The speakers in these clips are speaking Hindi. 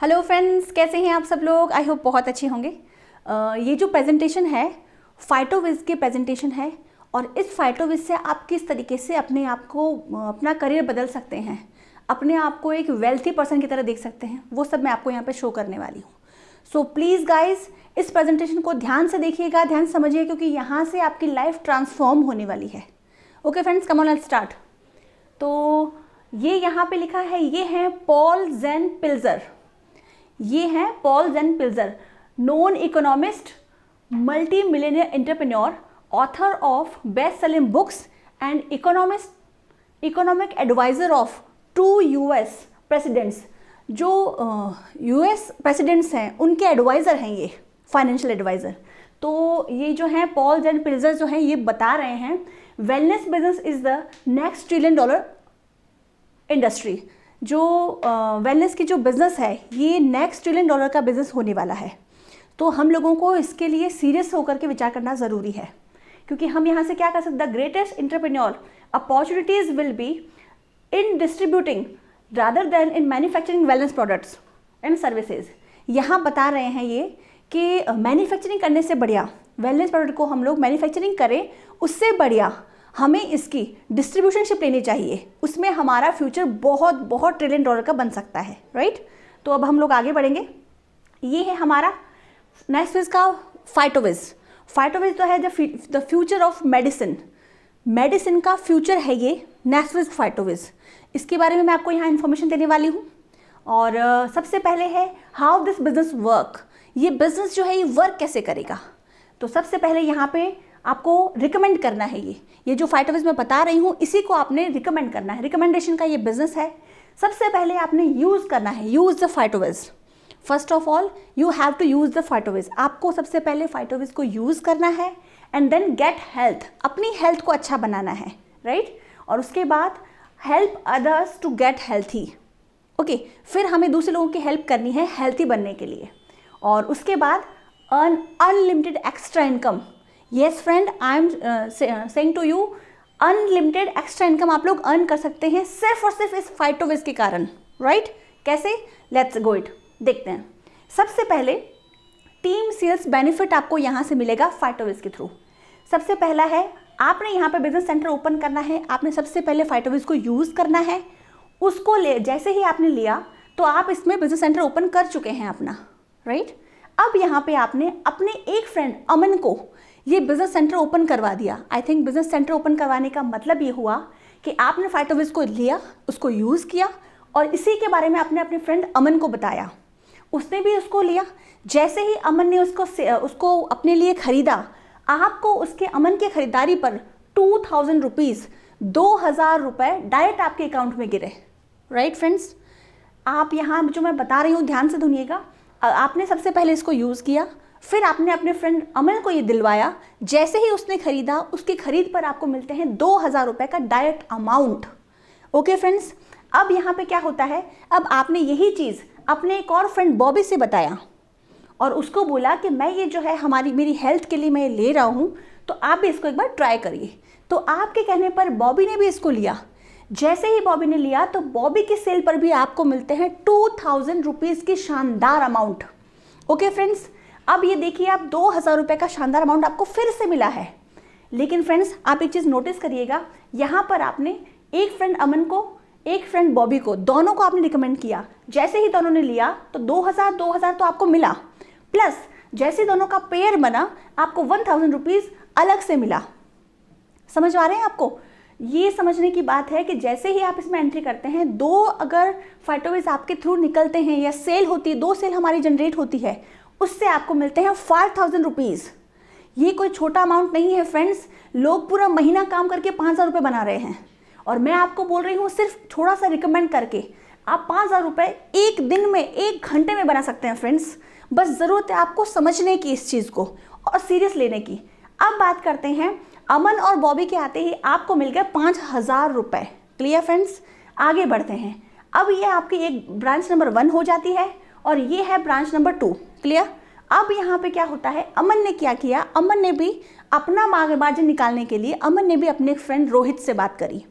हेलो फ्रेंड्स, कैसे हैं आप सब लोग? आई होप बहुत अच्छे होंगे। ये जो प्रेजेंटेशन है फाइटोविज़ की प्रेजेंटेशन है और इस फाइटोविज़ से आप किस तरीके से अपने आप को अपना करियर बदल सकते हैं, अपने आप को एक वेल्थी पर्सन की तरह देख सकते हैं, वो सब मैं आपको यहाँ पे शो करने वाली हूँ। सो प्लीज़ गाइज, इस प्रेजेंटेशन को ध्यान से देखिएगा, ध्यान से समझिए, क्योंकि यहाँ से आपकी लाइफ ट्रांसफॉर्म होने वाली है। Okay friends, come on let's start. तो ये यहाँ पे लिखा है, ये है पॉल जेन पिल्जर। ये हैं Paul Zane Pilzer, known economist, multi millionaire entrepreneur, author of best selling books and economic advisor of 2 US presidents. जो US प्रेसिडेंट्स हैं उनके एडवाइज़र हैं ये, फाइनेंशियल एडवाइज़र। तो ये जो हैं पॉल जेन पिल्जर जो हैं ये बता रहे हैं wellness business is the next $1 trillion industry. जो वेलनेस की जो बिज़नेस है ये नेक्स्ट $1 ट्रिलियन का बिज़नेस होने वाला है। तो हम लोगों को इसके लिए सीरियस होकर के विचार करना ज़रूरी है, क्योंकि हम यहाँ से क्या कर सकते हैं, the greatest entrepreneur opportunities will be in distributing rather then in manufacturing wellness products and services. यहाँ बता रहे हैं ये कि मैन्युफैक्चरिंग करने से बढ़िया, वेलनेस प्रोडक्ट को हम लोग मैन्युफैक्चरिंग करें उससे बढ़िया हमें इसकी डिस्ट्रीब्यूशनशिप लेनी चाहिए, उसमें हमारा फ्यूचर बहुत $1 ट्रिलियन का बन सकता है, राइट। तो अब हम लोग आगे बढ़ेंगे। ये है हमारा नेक्स्ट फेज का फाइटोविज़। फाइटोविज़ तो है the future of medicine, medicine का फ्यूचर है ये नेक्स्ट फेज फाइटोविज़। इसके बारे में मैं आपको यहाँ इन्फॉर्मेशन देने वाली हूँ। और सबसे पहले है हाउ दिस बिजनेस वर्क, ये बिजनेस जो है ये वर्क कैसे करेगा। तो सबसे पहले यहाँ पे आपको रिकमेंड करना है, ये जो फाइटोविज़ मैं बता रही हूँ इसी को आपने रिकमेंड करना है, रिकमेंडेशन का ये बिजनेस है। सबसे पहले आपने यूज़ करना है, यूज़ द फाइटोविज़। First of all you have to use the फाइटोविज़। आपको सबसे पहले फाइटोविज़ को यूज़ करना है एंड देन गेट हेल्थ, अपनी हेल्थ को अच्छा बनाना है, राइट। और उसके बाद help others to get healthy. Okay, फिर हमें दूसरे लोगों की हेल्प करनी है हेल्थी बनने के लिए। और उसके बाद earn unlimited extra income. Yes friend, I am saying to you, unlimited extra income आप लोग अर्न कर सकते हैं सिर्फ और सिर्फ इस फाइटोविज़ के कारण, राइट। कैसे? लेट्स गो इट, देखते हैं। सबसे पहले टीम सेल्स बेनिफिट आपको यहाँ से मिलेगा फाइटोविज़ के थ्रू। सबसे पहला है, आपने यहाँ पे बिजनेस सेंटर ओपन करना है, आपने सबसे पहले फाइटोविज़ को यूज़ करना है। उसको जैसे ही आपने लिया तो आप इसमें बिजनेस सेंटर ओपन कर चुके हैं अपना, राइट। अब यहाँ पे आपने अपने एक फ्रेंड अमन को ये बिजनेस सेंटर ओपन करवा दिया। I think business centre open करवाने का मतलब ये हुआ कि आपने फाइटोविज़ को लिया, उसको यूज़ किया और इसी के बारे में आपने अपने फ्रेंड अमन को बताया, उसने भी उसको लिया। जैसे ही अमन ने उसको अपने लिए ख़रीदा, आपको उसके अमन की ख़रीदारी पर 2000 रुपीज़, 2000 रुपये डायरेक्ट आपके अकाउंट में गिरे, राइट फ्रेंड्स। आप यहाँ जो मैं बता रही हूँ ध्यान से सुनिएगा। आपने सबसे पहले इसको यूज़ किया, फिर आपने अपने फ्रेंड अमन को ये दिलवाया। जैसे ही उसने ख़रीदा, उसकी ख़रीद पर आपको मिलते हैं 2000 रुपये का डायरेक्ट अमाउंट। ओके फ्रेंड्स, अब यहाँ पे क्या होता है, अब आपने यही चीज़ अपने एक और फ्रेंड बॉबी से बताया और उसको बोला कि मैं ये जो है मेरी हेल्थ के लिए मैं ले रहा हूँ, तो आप भी इसको एक बार ट्राई करिए। तो आपके कहने पर बॉबी ने भी इसको लिया। जैसे ही बॉबी ने लिया तो बॉबी की सेल पर भी आपको मिलते हैं 2000 रुपीज़ की शानदार अमाउंट। ओके फ्रेंड्स, अब ये देखिए, आप 2000 रुपये का शानदार अमाउंट आपको फिर से मिला है। लेकिन फ्रेंड्स, आप एक चीज़ नोटिस करिएगा, यहाँ पर आपने एक फ्रेंड अमन को, एक फ्रेंड बॉबी को, दोनों को आपने रिकमेंड किया। जैसे ही दोनों ने लिया तो 2000 तो आपको मिला, प्लस जैसे दोनों का पेयर बना आपको 1000 रुपीज़ अलग से मिला। समझ आ रहे हैं आपको? ये समझने की बात है कि जैसे ही आप इसमें एंट्री करते हैं, 2 अगर फाइटोविज़ आपके थ्रू निकलते हैं या सेल होती है, 2 सेल हमारी जनरेट होती है, उससे आपको मिलते हैं 5000 रुपीज़। ये कोई छोटा अमाउंट नहीं है फ्रेंड्स। लोग पूरा महीना काम करके 5000 रुपये बना रहे हैं और मैं आपको बोल रही हूँ सिर्फ थोड़ा सा रिकमेंड करके आप 5000 रुपये एक दिन में, 1 घंटे में बना सकते हैं फ्रेंड्स। बस ज़रूरत है आपको समझने की इस चीज़ को और सीरियस लेने की। अब बात करते हैं, अमन और बॉबी के आते ही आपको मिल गए 5000 रुपये। क्लियर फ्रेंड्स, आगे बढ़ते हैं। अब ये आपकी एक ब्रांच नंबर 1 हो जाती है और ये है ब्रांच नंबर 2। क्लियर। अब यहाँ पे क्या होता है, अमन ने क्या किया, अमन ने भी अपना मार्जिन निकालने के लिए अमन ने भी अपने फ्रेंड रोहित से बात करी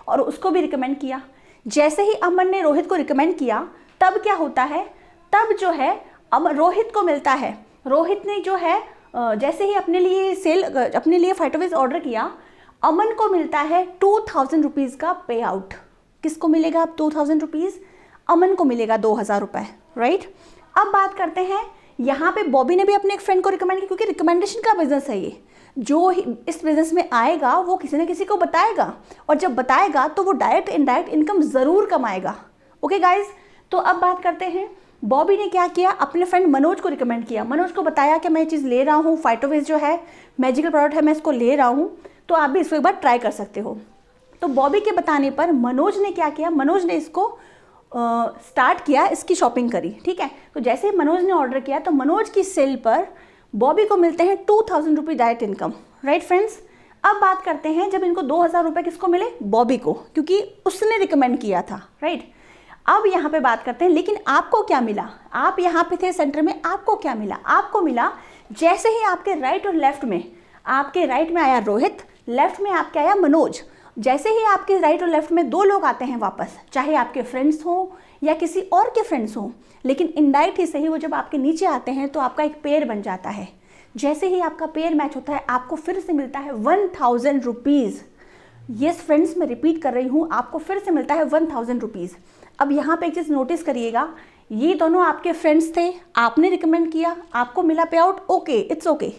और उसको भी रिकमेंड किया। जैसे ही अमन ने रोहित को रिकमेंड किया, तब क्या होता है, तब जो है अब रोहित को मिलता है, रोहित ने जो है जैसे ही अपने लिए फाइटोविज ऑर्डर किया, अमन को मिलता है 2000 रुपीज़ का पे आउट। किसको मिलेगा अब 2000 रुपीज़? अमन को मिलेगा 2000 रुपये, राइट। अब बात करते हैं, यहाँ पे बॉबी ने भी अपने एक फ्रेंड को रिकमेंड किया, क्योंकि रिकमेंडेशन का बिजनेस है ये, जो इस बिजनेस में आएगा वो किसी न किसी को बताएगा, और जब बताएगा तो वो डायरेक्ट इनडायरेक्ट इनकम ज़रूर कमाएगा। ओके गाइज, तो अब बात करते हैं, बॉबी ने क्या किया, अपने फ्रेंड मनोज को रिकमेंड किया, मनोज को बताया कि मैं ये चीज़ ले रहा हूँ, फाइटोविज जो है मैजिकल प्रोडक्ट है, मैं इसको ले रहा हूँ, तो आप भी इसको एक बार ट्राई कर सकते हो। तो बॉबी के बताने पर मनोज ने क्या किया, मनोज ने इसको स्टार्ट किया, इसकी शॉपिंग करी, ठीक है। तो जैसे ही मनोज ने ऑर्डर किया तो मनोज की सेल पर बॉबी को मिलते हैं 2000 रुपये डायरेक्ट इनकम, राइट फ्रेंड्स। अब बात करते हैं, जब इनको 2000 रुपये किसको मिले? बॉबी को, क्योंकि उसने रिकमेंड किया था, राइट। अब यहाँ पे बात करते हैं, लेकिन आपको क्या मिला? आप यहाँ पे थे सेंटर में, आपको क्या मिला? आपको मिला जैसे ही आपके राइट और लेफ्ट में, आपके राइट में आया रोहित, लेफ्ट में आपके आया मनोज। जैसे ही आपके राइट और लेफ्ट में दो लोग आते हैं वापस, चाहे आपके फ्रेंड्स हों या किसी और के फ्रेंड्स हों, लेकिन इनडायरेक्ट ही सही, वो जब आपके नीचे आते हैं तो आपका एक पेयर बन जाता है। जैसे ही आपका पेयर मैच होता है, आपको फिर से मिलता है 1000 रुपीज़। यस फ्रेंड्स, मैं रिपीट कर रही हूँ, आपको फिर से मिलता है 1000 रुपीज़। अब यहाँ पे एक चीज़ नोटिस करिएगा, ये दोनों आपके फ्रेंड्स थे, आपने रिकमेंड किया, आपको मिला पे आउट, ओके, इट्स ओके,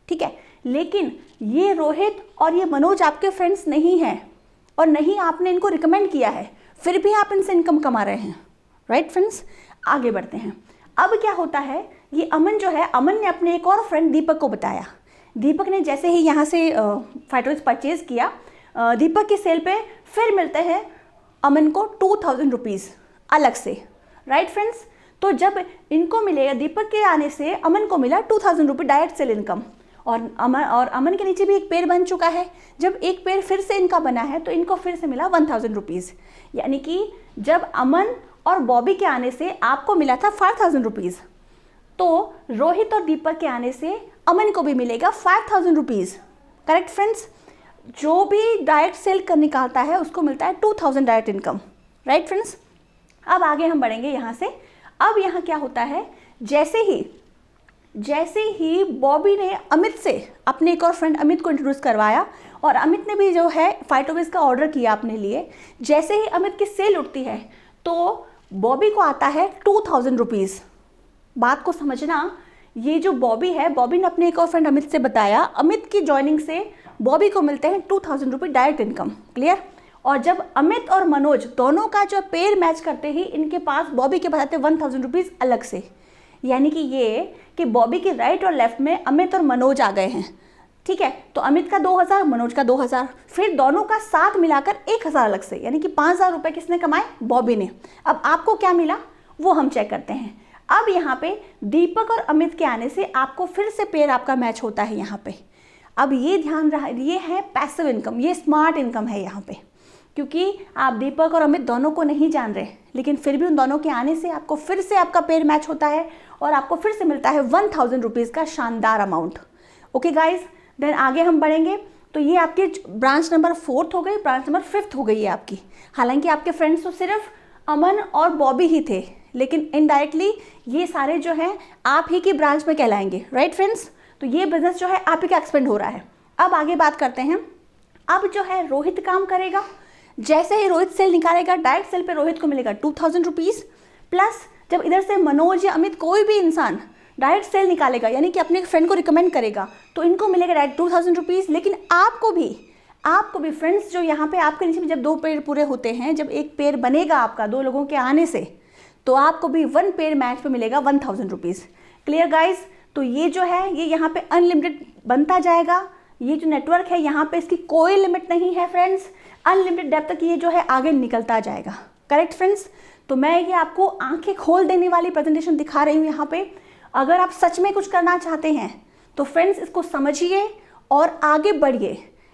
ठीक है। लेकिन ये रोहित और ये मनोज आपके फ्रेंड्स नहीं हैं, और नहीं आपने इनको रिकमेंड किया है, फिर भी आप इनसे इनकम कमा रहे हैं, राइट फ्रेंड्स। आगे बढ़ते हैं। अब क्या होता है, ये अमन जो है, अमन ने अपने एक और फ्रेंड दीपक को बताया। दीपक ने जैसे ही यहाँ से फाइटोविज परचेज किया, दीपक की सेल पे फिर मिलते हैं अमन को 2000 रुपीज़ अलग से, राइट फ्रेंड्स। तो जब इनको मिलेगा, दीपक के आने से अमन को मिला 2000 रुपये डायरेक्ट सेल इनकम, और अमन के नीचे भी एक पेयर बन चुका है। जब एक पेयर फिर से इनका बना है तो इनको फिर से मिला 1000 रुपीज़, यानी कि जब अमन और बॉबी के आने से आपको मिला था 5000 रुपीज़, तो रोहित और दीपक के आने से अमन को भी मिलेगा 5000 रुपीज़, करेक्ट फ्रेंड्स। जो भी डायरेक्ट सेल कर निकालता है उसको मिलता है 2000 डायरेक्ट इनकम, राइट फ्रेंड्स। अब आगे हम बढ़ेंगे यहाँ से। अब यहाँ क्या होता है, जैसे ही बॉबी ने अमित से अपने एक और फ्रेंड अमित को इंट्रोड्यूस करवाया, और अमित ने भी जो है फाइटोविज का ऑर्डर किया अपने लिए, जैसे ही अमित की सेल उठती है तो बॉबी को आता है 2000 रुपीज़। बात को समझना, ये जो बॉबी है, बॉबी ने अपने एक और फ्रेंड अमित से बताया, अमित की ज्वाइनिंग से बॉबी को मिलते हैं 2000 रुपये डायरेक्ट इनकम, क्लियर। और जब अमित और मनोज दोनों का जो पेयर मैच करते ही इनके पास बॉबी के पास आते 1000 रुपीज़ अलग से, यानी कि ये कि बॉबी के राइट और लेफ्ट में अमित और मनोज आ गए हैं, ठीक है। तो अमित का 2000, मनोज का 2000, फिर दोनों का साथ मिलाकर 1000 अलग से, यानी कि 5000 रुपये किसने कमाए? बॉबी ने। अब आपको क्या मिला वो हम चेक करते हैं। अब यहाँ पे दीपक और अमित के आने से आपको फिर से पेयर आपका मैच होता है यहाँ पे। अब ये ध्यान रहा, ये है पैसिव इनकम, ये स्मार्ट इनकम है यहाँ पे, क्योंकि आप दीपक और अमित दोनों को नहीं जान रहे, लेकिन फिर भी उन दोनों के आने से आपको फिर से आपका पेयर मैच होता है और आपको फिर से मिलता है 1000 रुपीज़ का शानदार अमाउंट। ओके गाइज, देन आगे हम बढ़ेंगे। तो ये आपकी ब्रांच नंबर 4 हो गई, ब्रांच नंबर 5 हो गई है आपकी। हालांकि आपके फ्रेंड्स तो सिर्फ अमन और बॉबी ही थे, लेकिन इनडायरेक्टली ये सारे जो हैं आप ही की ब्रांच में कहलाएंगे, राइट फ्रेंड्स। तो ये बिजनेस जो है आप ही का एक्सपेंड हो रहा है। अब आगे बात करते हैं। अब जो है रोहित काम करेगा, जैसे ही रोहित सेल निकालेगा, डायरेक्ट सेल पे रोहित को मिलेगा 2000 रुपीज़, प्लस जब इधर से मनोज या अमित कोई भी इंसान डायरेक्ट सेल निकालेगा, यानी कि अपने फ्रेंड को रिकमेंड करेगा, तो इनको मिलेगा डायरेक्ट 2000 रुपीज़। लेकिन आपको भी फ्रेंड्स, जो यहाँ पे आपके नीचे जब 2 पेयर पूरे होते हैं, जब एक पेयर बनेगा आपका 2 लोगों के आने से, तो आपको भी 1 पेयर मैच पे मिलेगा 1000 रुपीज़। Clear guys. तो ये जो है ये यहाँ पे अनलिमिटेड बनता जाएगा। ये जो नेटवर्क है यहाँ पे इसकी कोई लिमिट नहीं है फ्रेंड्स, अनलिमिटेड डेप्थ तक ये जो है आगे निकलता जाएगा, करेक्ट फ्रेंड्स। तो मैं ये आपको आंखें खोल देने वाली प्रेजेंटेशन दिखा रही हूँ यहाँ पे। अगर आप सच में कुछ करना चाहते हैं तो फ्रेंड्स इसको समझिए और आगे बढ़िए,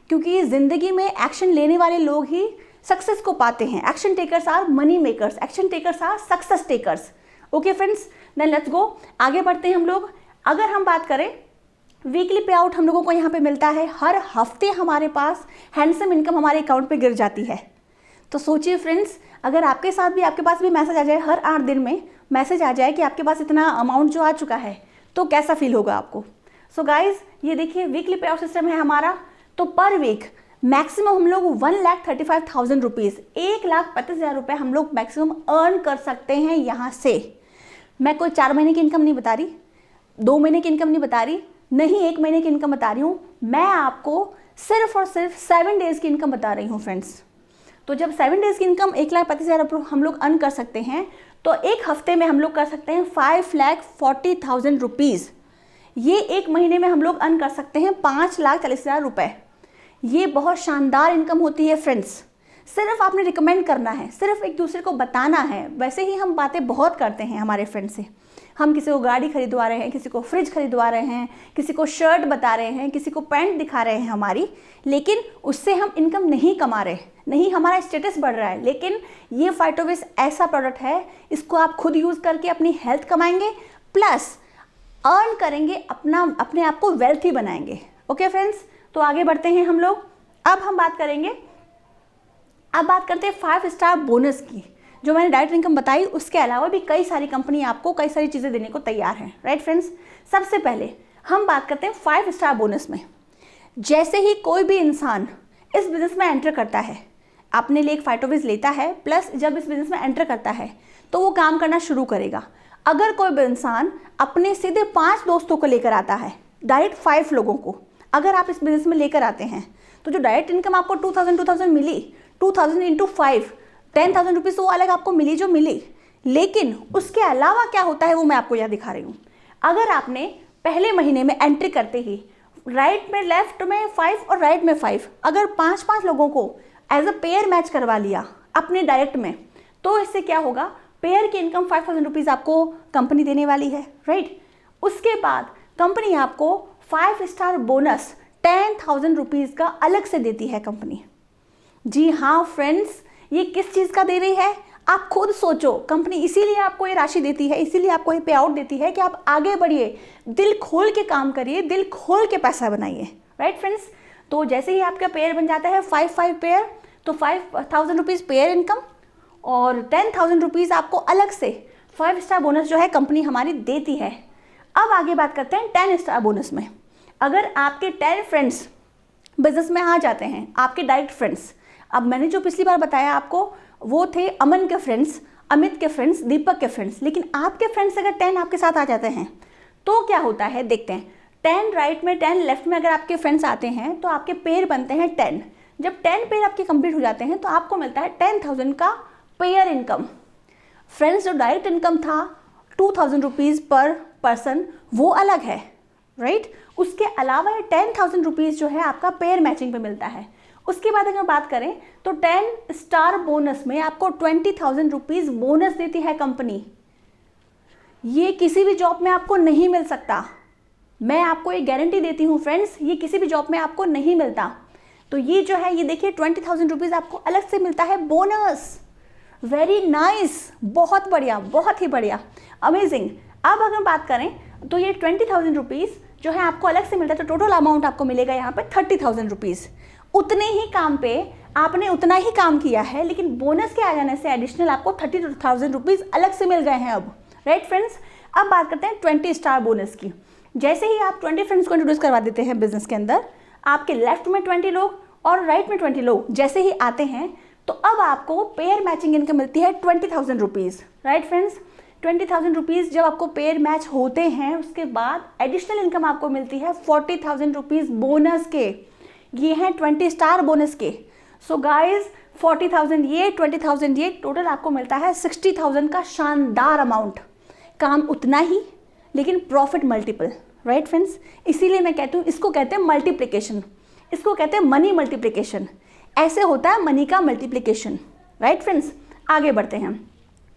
क्योंकि ज़िंदगी में एक्शन लेने वाले लोग ही सक्सेस को पाते हैं। Action takers are money makers, action takers are success takers. Okay friends, then let's go, आगे बढ़ते हैं हम लोग। अगर हम बात करें वीकली पे आउट हम लोगों को यहाँ पे मिलता है, हर हफ्ते हमारे पास हैंडसम इनकम हमारे अकाउंट पे गिर जाती है। तो सोचिए फ्रेंड्स, अगर आपके साथ भी आपके पास भी मैसेज आ जाए हर 8 दिन में, मैसेज आ जाए कि आपके पास इतना अमाउंट जो आ चुका है, तो कैसा फील होगा आपको। सो गाइज ये देखिए वीकली पे आउट सिस्टम है हमारा। तो पर वीक मैक्सिमम हम लोग 1,35,000 रुपीज़, 1,35,000 रुपये हम लोग मैक्सिमम अर्न कर सकते हैं यहाँ से। मैं कोई 4 महीने की इनकम नहीं बता रही, 2 महीने की इनकम नहीं बता रही, नहीं 1 महीने की इनकम बता रही हूँ। मैं आपको सिर्फ और सिर्फ 7 डेज़ की इनकम बता रही हूँ फ्रेंड्स। तो जब 7 डेज़ की इनकम 1,35,000 हम लोग अर्न कर सकते हैं, तो एक हफ्ते में हम लोग कर सकते हैं 5,40,000 रुपीज़। ये एक महीने में हम लोग अर्न कर सकते हैं 5,40,000 रुपये। ये बहुत शानदार इनकम होती है फ्रेंड्स। सिर्फ आपने रिकमेंड करना है, सिर्फ एक दूसरे को बताना है। वैसे ही हम बातें बहुत करते हैं हमारे फ्रेंड से। हम किसी को गाड़ी खरीदवा रहे हैं, किसी को फ्रिज खरीदवा रहे हैं, किसी को शर्ट बता रहे हैं, किसी को पैंट दिखा रहे हैं हमारी, लेकिन उससे हम इनकम नहीं कमा रहे, नहीं हमारा स्टेटस बढ़ रहा है। लेकिन ये फाइटोविस ऐसा प्रोडक्ट है, इसको आप खुद यूज़ करके अपनी हेल्थ कमाएंगे, प्लस अर्न करेंगे, अपने आप को वेल्थी बनाएंगे। ओके फ्रेंड्स, तो आगे बढ़ते हैं हम लोग। अब बात करते हैं 5 स्टार बोनस की। जो मैंने डायरेक्ट इनकम बताई, उसके अलावा भी कई सारी कंपनी आपको कई सारी चीज़ें देने को तैयार हैं, राइट फ्रेंड्स। सबसे पहले हम बात करते हैं 5 स्टार बोनस में। जैसे ही कोई भी इंसान इस बिज़नेस में एंटर करता है, अपने लिए एक फाइटोविस लेता है, प्लस जब इस बिज़नेस में एंटर करता है तो वो काम करना शुरू करेगा। अगर कोई भी इंसान अपने सीधे 5 दोस्तों को लेकर आता है, डायरेक्ट 5 लोगों को अगर आप इस बिज़नेस में लेकर आते हैं, तो जो डायरेक्ट इनकम आपको 2,000 मिली, 2,000 इंटू 5 10,000 रुपीज़ वो अलग आपको मिली जो मिली। लेकिन उसके अलावा क्या होता है वो मैं आपको यहाँ दिखा रही हूँ। अगर आपने पहले महीने में एंट्री करते ही राइट में, लेफ्ट में 5 और राइट में 5, अगर 5-5 लोगों को एज अ पेयर मैच करवा लिया अपने डायरेक्ट में, तो इससे क्या होगा, पेयर की इनकम 5,000 रुपीज़ आपको कंपनी देने वाली है, राइट। उसके बाद कंपनी आपको 5 स्टार बोनस 10,000 रुपीज़ का अलग से देती है कंपनी। जी हाँ फ्रेंड्स, ये किस चीज़ का दे रही है आप खुद सोचो। कंपनी इसीलिए आपको ये राशि देती है, इसीलिए आपको ये पे आउट देती है कि आप आगे बढ़िए, दिल खोल के काम करिए, दिल खोल के पैसा बनाइए, राइट फ्रेंड्स। तो जैसे ही आपका पेयर बन जाता है 5 पेयर, तो 5,000 रुपीज़ पेयर इनकम और 10,000 रुपीज़ आपको अलग से 5 स्टार बोनस जो है कंपनी हमारी देती है। अब आगे बात करते हैं 10 स्टार बोनस में। अगर आपके 10 फ्रेंड्स बिजनेस में आ जाते हैं, आपके डायरेक्ट फ्रेंड्स, अब मैंने जो पिछली बार बताया आपको वो थे अमन के फ्रेंड्स, अमित के फ्रेंड्स, दीपक के फ्रेंड्स, लेकिन आपके फ्रेंड्स अगर 10 आपके साथ आ जाते हैं तो क्या होता है देखते हैं। 10 राइट में, 10 लेफ्ट में अगर आपके फ्रेंड्स आते हैं तो आपके पेयर बनते हैं 10। जब 10 पेयर आपके कंप्लीट हो जाते हैं तो आपको मिलता है 10,000 का पेयर इनकम। फ्रेंड्स, जो डायरेक्ट इनकम था 2,000 रुपीज़ पर पर्सन वो अलग है, राइट। उसके अलावा 10,000 रुपीज़ जो है आपका पेयर मैचिंग पे मिलता है। उसके बाद अगर बात करें तो 10 स्टार बोनस में आपको 20,000 रुपीज़ बोनस देती है कंपनी। ये किसी भी जॉब में आपको नहीं मिल सकता, मैं आपको एक गारंटी देती हूँ फ्रेंड्स, ये किसी भी जॉब में आपको नहीं मिलता। तो ये जो है, ये देखिए 20,000 रुपीज़ आपको अलग से मिलता है बोनस। वेरी नाइस, बहुत बढ़िया, बहुत ही बढ़िया, अमेजिंग। अब अगर बात करें तो ये 20,000 रुपीज़ जो है आपको अलग से मिलता है, तो टोटल अमाउंट आपको मिलेगा यहाँ पे 30,000 रुपीज़। उतने ही काम पे आपने उतना ही काम किया है, लेकिन बोनस के आ जाने से एडिशनल आपको 32,000 रुपीज़ अलग से मिल गए हैं अब, राइट फ्रेंड्स। अब बात करते हैं 20 स्टार बोनस की। जैसे ही आप 20 फ्रेंड्स को इंट्रोड्यूस करवा देते हैं बिजनेस के अंदर, आपके लेफ्ट में 20 लोग और राइट में 20 लोग जैसे ही आते हैं, तो अब आपको पेयर मैचिंग इनकम मिलती है 20,000 रुपीज़, राइट फ्रेंड्स। 20,000 रुपीज़ जब आपको पेयर मैच होते हैं, उसके बाद एडिशनल इनकम आपको मिलती है 40,000 रुपीज़ बोनस के। ये हैं 20 स्टार बोनस के। सो गाइज 40,000 ये, 20,000 ये, टोटल आपको मिलता है 60,000 का शानदार अमाउंट। काम उतना ही लेकिन प्रॉफिट मल्टीपल, राइट फ्रेंड्स। इसीलिए मैं कहती हूँ, इसको कहते हैं मल्टीप्लिकेशन, इसको कहते हैं मनी मल्टीप्लिकेशन। ऐसे होता है मनी का मल्टीप्लिकेशन, राइट फ्रेंड्स। आगे बढ़ते हैं।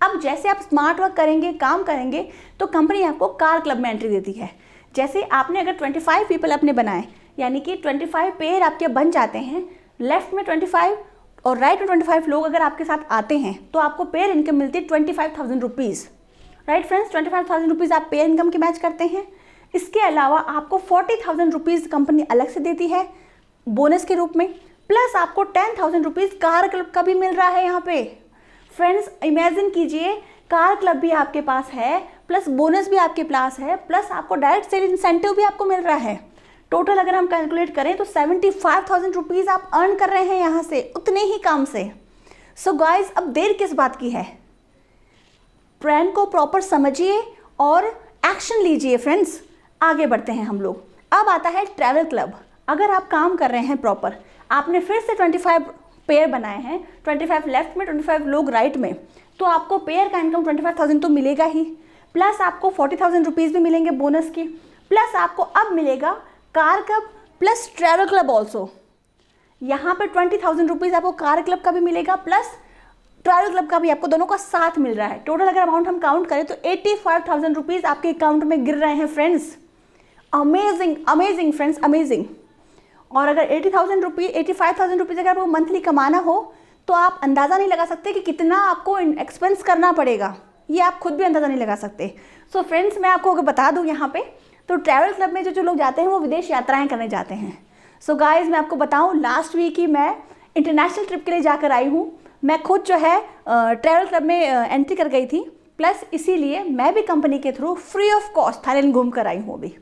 अब जैसे आप स्मार्ट वर्क करेंगे, काम करेंगे, तो कंपनी आपको कार क्लब में एंट्री देती है। जैसे आपने अगर 25 पीपल अपने बनाए, यानी कि 25 पेयर आपके बन जाते हैं, लेफ्ट में 25 और राइट में 25 लोग अगर आपके साथ आते हैं, तो आपको पेयर इनकम मिलती है 25,000 रुपीज़, राइट फ्रेंड्स। 25,000 रुपीज़ आप पेयर इनकम के मैच करते हैं। इसके अलावा आपको 40,000 रुपीज़ कंपनी अलग से देती है बोनस के रूप में, प्लस आपको 10,000 रुपीज़ कार क्लब का भी मिल रहा है यहाँ पे। फ्रेंड्स, इमेजिन कीजिए कार क्लब भी आपके पास है, प्लस बोनस भी आपके पास है, प्लस आपको डायरेक्ट सेल इंसेंटिव भी आपको मिल रहा है। टोटल अगर हम कैलकुलेट करें तो 75,000 रुपीज़ आप अर्न कर रहे हैं यहाँ से, उतने ही काम से। सो गाइज, अब देर किस बात की है, प्लान को प्रॉपर समझिए और एक्शन लीजिए फ्रेंड्स। आगे बढ़ते हैं हम लोग। अब आता है ट्रैवल क्लब। अगर आप काम कर रहे हैं प्रॉपर, आपने फिर से 25 पेयर बनाए हैं, 25 लेफ्ट में, 25 लोग राइट में, तो आपको पेयर का इनकम 25,000 तो मिलेगा ही, प्लस आपको 40,000 रुपीज़ भी मिलेंगे बोनस की, प्लस आपको अब मिलेगा car club plus travel club also. यहाँ पर 20,000 रुपीज़ आपको कार क्लब का भी मिलेगा, प्लस ट्रैवल क्लब का भी आपको दोनों का साथ मिल रहा है। टोटल अगर अमाउंट हम काउंट करें तो 85,000 रुपीज़ आपके अकाउंट में गिर रहे हैं friends. Amazing amazing friends, amazing. और अगर 85,000 रुपीज़ अगर आपको मंथली कमाना हो तो आप अंदाज़ा नहीं लगा सकते कि कितना आपको एक्सपेंस करना पड़ेगा, ये आप खुद भी अंदाज़ा नहीं लगा सकते। सो फ्रेंड्स, मैं आपको अगर बता दूं यहाँ पे, तो ट्रैवल क्लब में जो लोग जाते हैं वो विदेश यात्राएं करने जाते हैं। सो गाइज, मैं आपको बताऊं, लास्ट वीक ही मैं इंटरनेशनल ट्रिप के लिए जाकर आई हूँ। मैं खुद जो है ट्रैवल क्लब में एंट्री कर गई थी, प्लस इसीलिए मैं भी कंपनी के through free of cost Thailand घूम कर आई हूँ अभी।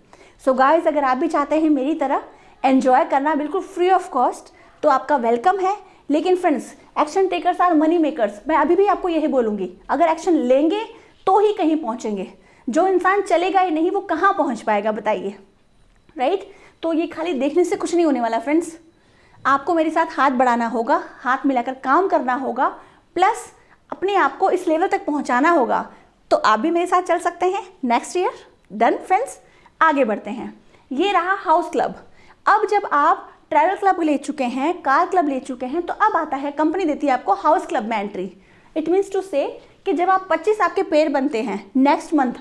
सो गाइज, अगर आप भी चाहते हैं मेरी तरह एन्जॉय करना बिल्कुल फ्री ऑफ कॉस्ट, तो आपका वेलकम है। लेकिन friends, action takers are money makers. मैं अभी भी आपको यही बोलूँगी, अगर एक्शन लेंगे तो ही कहीं पहुँचेंगे। जो इंसान चलेगा ही नहीं, वो कहाँ पहुँच पाएगा बताइए, राइट? तो ये खाली देखने से कुछ नहीं होने वाला फ्रेंड्स। आपको मेरे साथ हाथ बढ़ाना होगा, हाथ मिलाकर काम करना होगा, प्लस अपने आप को इस लेवल तक पहुँचाना होगा। तो आप भी मेरे साथ चल सकते हैं नेक्स्ट ईयर। डन फ्रेंड्स, आगे बढ़ते हैं। ये रहा हाउस क्लब। अब जब आप ट्रैवल क्लब ले चुके हैं, कार क्लब ले चुके हैं, तो अब आता है कंपनी देती है आपको हाउस क्लब में एंट्री। इट मीन्स टू से कि जब आप 25 आपके पेयर बनते हैं नेक्स्ट मंथ,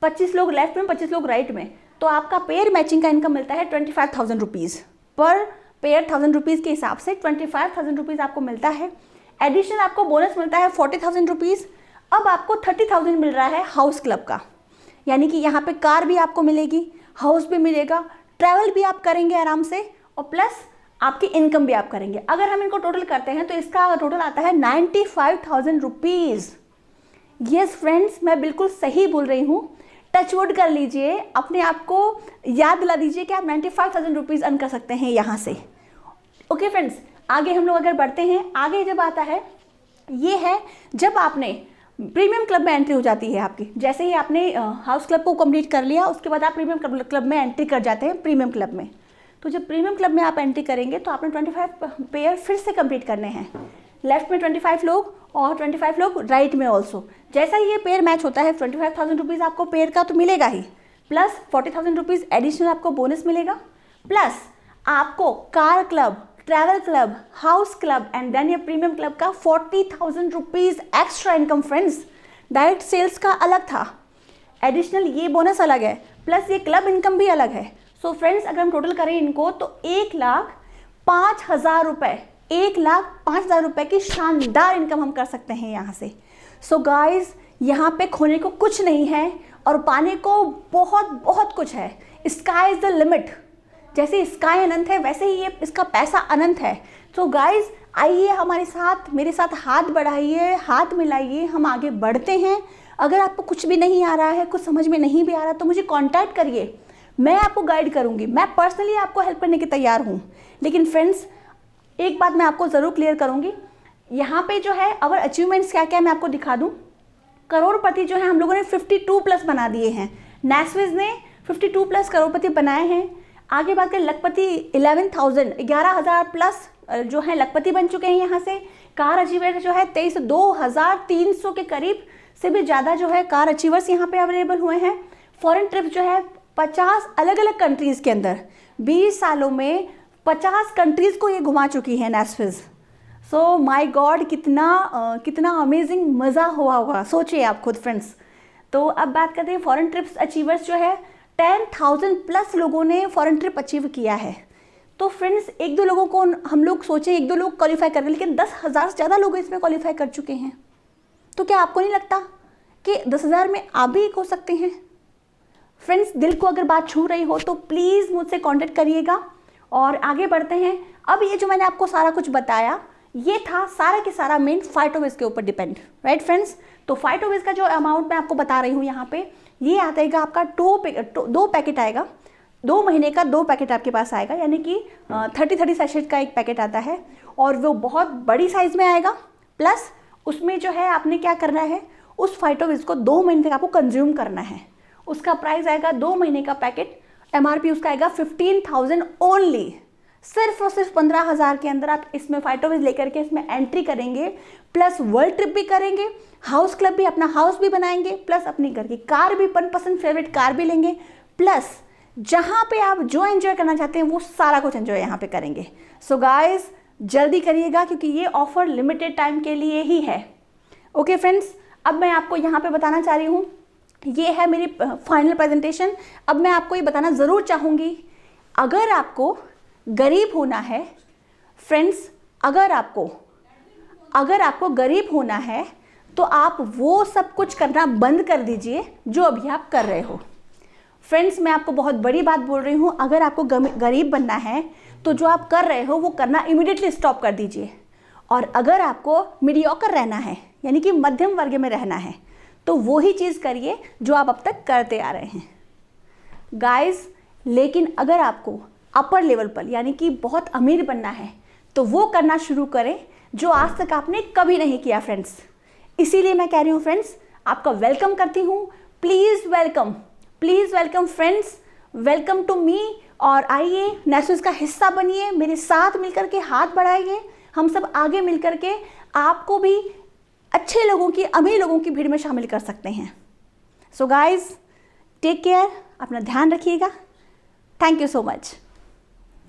25 लोग लेफ्ट में, 25 लोग राइट में, तो आपका पेयर मैचिंग का इनकम मिलता है 25,000 रुपीज़ पर पेयर। 1,000 रुपीज़ के हिसाब से 25,000 रुपीज़ आपको मिलता है। एडिशनल आपको बोनस मिलता है 40,000 रुपीज़। अब आपको 30,000 मिल रहा है हाउस क्लब का, यानी कि यहाँ पे कार भी आपको मिलेगी, हाउस भी मिलेगा, ट्रैवल भी आप करेंगे आराम से, और प्लस आपकी इनकम भी आप करेंगे। अगर हम इनको टोटल करते हैं तो इसका टोटल आता है 95,000 रुपीज़। यस फ्रेंड्स, मैं बिल्कुल सही बोल रही हूँ। टचवुड कर लीजिए, अपने आप को याद दिला दीजिए कि आप 95,000 रुपीज़ अर्न कर सकते हैं यहाँ से। ओके फ्रेंड्स, आगे हम लोग अगर बढ़ते हैं, आगे जब आता है ये है जब आपने प्रीमियम क्लब में एंट्री हो जाती है आपकी। जैसे ही आपने हाउस क्लब को कंप्लीट कर लिया, उसके बाद आप प्रीमियम क्लब में एंट्री कर जाते हैं प्रीमियम क्लब में। तो जब प्रीमियम क्लब में आप एंट्री करेंगे तो आपने 25 पेयर फिर से कंप्लीट करने हैं। लेफ्ट में 25 लोग और 25 लोग राइट में ऑल्सो। जैसा ही ये पेयर मैच होता है 25,000 रुपीज़ आपको पेयर का तो मिलेगा ही, प्लस 40,000 रुपीज़ एडिशनल आपको बोनस मिलेगा, प्लस आपको car club, travel club, house club and then ये प्रीमियम क्लब का 40,000 rupees extra income friends. Direct sales का अलग था, एडिशनल ये बोनस अलग है, प्लस ये क्लब इनकम भी अलग है। सो फ्रेंड्स, अगर हम टोटल करें इनको तो 1,05,000 रुपये, 1,05,000 रुपये की शानदार इनकम हम कर सकते हैं यहाँ से। सो गाइज, यहाँ पे खोने को कुछ नहीं है और पाने को बहुत बहुत कुछ है। Sky is the limit. जैसे स्काई अनंत है, वैसे ही ये इसका पैसा अनंत है। तो गाइज, आइए हमारे साथ, मेरे साथ हाथ बढ़ाइए, हाथ मिलाइए, हम आगे बढ़ते हैं। अगर आपको कुछ भी नहीं आ रहा है, कुछ समझ में नहीं भी आ रहा, तो मुझे कांटेक्ट करिए, मैं आपको गाइड करूँगी। मैं पर्सनली आपको हेल्प करने के तैयार हूँ। लेकिन फ्रेंड्स, एक बात मैं आपको ज़रूर क्लियर करूँगी, यहाँ पे जो है अवर अचीवमेंट्स क्या क्या मैं आपको दिखा दूँ। करोड़पति जो है हम लोगों ने 52 प्लस बना दिए हैं। नेस्विस ने 52 प्लस करोड़पति बनाए हैं। आगे बात करें लखपति 11,000 प्लस जो है लखपति बन चुके हैं यहाँ से। कार अचीवर जो है 2,300 के करीब से भी ज़्यादा जो है कार अचीवर्स यहाँ पे अवेलेबल हुए हैं। फॉरेन ट्रिप जो है 50 अलग अलग कंट्रीज़ के अंदर 20 सालों में 50 कंट्रीज़ को ये घुमा चुकी है नेस्विस। सो माय गॉड, कितना अमेजिंग मज़ा हुआ होगा, सोचिए आप खुद फ्रेंड्स। तो अब बात करते हैं फॉरेन ट्रिप्स अचीवर्स जो है 10,000 प्लस लोगों ने फॉरेन ट्रिप अचीव किया है। तो फ्रेंड्स, एक दो लोगों को हम लोग सोचें, एक दो लोग क्वालिफाई कर गए, लेकिन 10,000 से ज़्यादा लोग इसमें क्वालिफाई कर चुके हैं। तो क्या आपको नहीं लगता कि 10,000 में आप भी एक हो सकते हैं? फ्रेंड्स, दिल को अगर बात छू रही हो तो प्लीज़ मुझसे कांटेक्ट करिएगा और आगे बढ़ते हैं। अब ये जो मैंने आपको सारा कुछ बताया, ये था सारा के सारा मेन फाइटोविज के ऊपर डिपेंड, राइट फ्रेंड्स। तो फाइटोविज का जो अमाउंट मैं आपको बता रही हूँ यहाँ पे, ये आता है आपका 2 पैकेट आएगा, 2 महीने का 2 पैकेट आपके पास आएगा, यानी कि 30 सैशेट का एक पैकेट आता है, और वो बहुत बड़ी साइज़ में आएगा। प्लस उसमें जो है आपने क्या करना है, उस फाइटोविज को 2 महीने तक आपको कंज्यूम करना है। उसका प्राइस आएगा 2 महीने का पैकेट, MRP उसका आएगा 15,000 ओनली। सिर्फ और सिर्फ 15,000 के अंदर आप इसमें फाइटोविज लेकर के इसमें एंट्री करेंगे, प्लस वर्ल्ड ट्रिप भी करेंगे, हाउस क्लब भी, अपना हाउस भी बनाएंगे, प्लस अपनी घर की कार भी, मनपसंद फेवरेट कार भी लेंगे, प्लस जहाँ पे आप जो एंजॉय करना चाहते हैं वो सारा कुछ एंजॉय यहाँ पे करेंगे। सो गाइस जल्दी करिएगा, क्योंकि ये ऑफर लिमिटेड टाइम के लिए ही है। ओके फ्रेंड्स, अब मैं आपको यहाँ पे बताना चाह रही हूँ, ये है मेरी फाइनल प्रेजेंटेशन। अब मैं आपको ये बताना ज़रूर चाहूँगी, अगर आपको गरीब होना है फ्रेंड्स, अगर आपको गरीब होना है तो आप वो सब कुछ करना बंद कर दीजिए जो अभी आप कर रहे हो। फ्रेंड्स मैं आपको बहुत बड़ी बात बोल रही हूँ, अगर आपको गरीब बनना है तो जो आप कर रहे हो वो करना इमीडिएटली स्टॉप कर दीजिए। और अगर आपको मीडियोकर रहना है, यानी कि मध्यम वर्ग में रहना है, तो वही चीज़ करिए जो आप अब तक करते आ रहे हैं गाइस। लेकिन अगर आपको अपर लेवल पर, यानी कि बहुत अमीर बनना है, तो वो करना शुरू करें जो आज तक आपने कभी नहीं किया फ्रेंड्स। इसीलिए मैं कह रही हूँ फ्रेंड्स, आपका वेलकम करती हूँ। Please welcome friends, welcome to me. और आइए नेस्विस का हिस्सा बनिए, मेरे साथ मिलकर के हाथ बढ़ाइए, हम सब आगे मिलकर के आपको भी अच्छे लोगों की, अमीर लोगों की भीड़ में शामिल कर सकते हैं। सो गाइज टेक केयर, अपना ध्यान रखिएगा। Thank you so much.